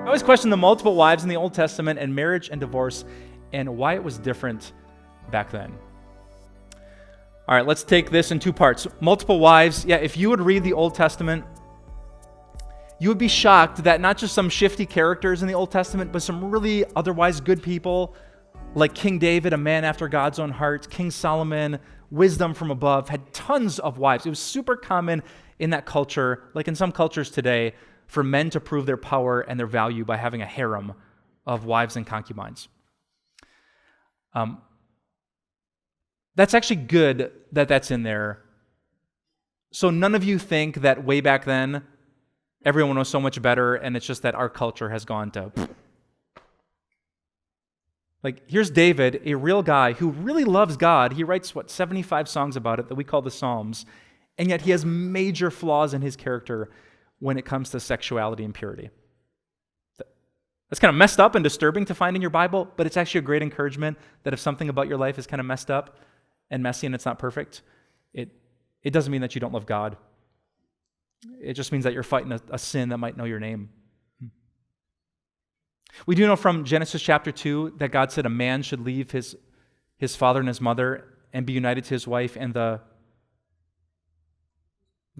I always question the multiple wives in the Old Testament and marriage and divorce and why it was different back then. All right, let's take this in two parts. Multiple wives. Yeah, if you would read the Old Testament, you would be shocked that not just some shifty characters in the Old Testament, but some really otherwise good people like King David, a man after God's own heart, King Solomon, wisdom from above, had tons of wives. It was super common in that culture, like in some cultures today, for men to prove their power and their value by having a harem of wives and concubines. That's actually good that that's in there. So none of you think that way back then, everyone was so much better, and it's just that our culture has gone to... Like, here's David, a real guy who really loves God. He writes, 75 songs about it that we call the Psalms, and yet he has major flaws in his character when it comes to sexuality and purity. That's kind of messed up and disturbing to find in your Bible, but it's actually a great encouragement that if something about your life is kind of messed up and messy and it's not perfect, it doesn't mean that you don't love God. It just means that you're fighting a sin that might know your name. We do know from Genesis chapter 2 that God said a man should leave his father and his mother and be united to his wife, and the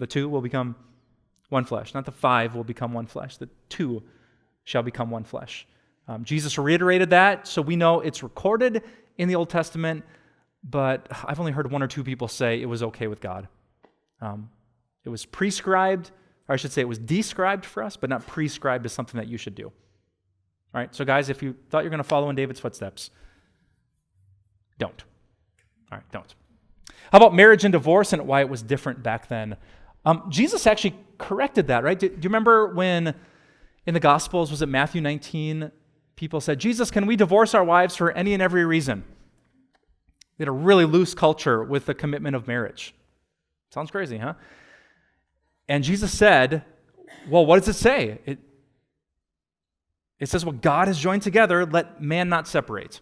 two will become one flesh. Not the five will become one flesh. The two shall become one flesh. Jesus reiterated that, so we know it's recorded in the Old Testament, but I've only heard one or two people say it was okay with God. It was prescribed, or I should say it was described for us, but not prescribed as something that you should do. All right, so guys, if you thought you're going to follow in David's footsteps, don't. All right, don't. How about marriage and divorce and why it was different back then? Jesus actually corrected that, right? Do you remember when in the Gospels, was it Matthew 19, people said, Jesus, can we divorce our wives for any and every reason? They had a really loose culture with the commitment of marriage. Sounds crazy, huh? And Jesus said, well, what does it say? It says, what God has joined together, let man not separate.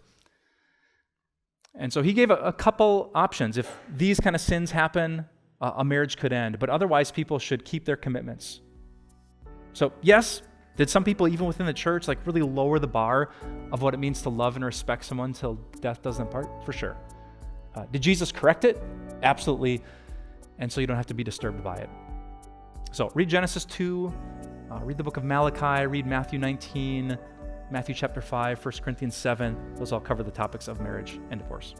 And so he gave a couple options. If these kind of sins happen, a marriage could end. But otherwise, people should keep their commitments. So yes, did some people, even within the church, like really lower the bar of what it means to love and respect someone till death does them part? For sure. Did Jesus correct it? Absolutely. And so you don't have to be disturbed by it. So read Genesis 2, read the book of Malachi, read Matthew 19, Matthew chapter 5, 1 Corinthians 7. Those all cover the topics of marriage and divorce.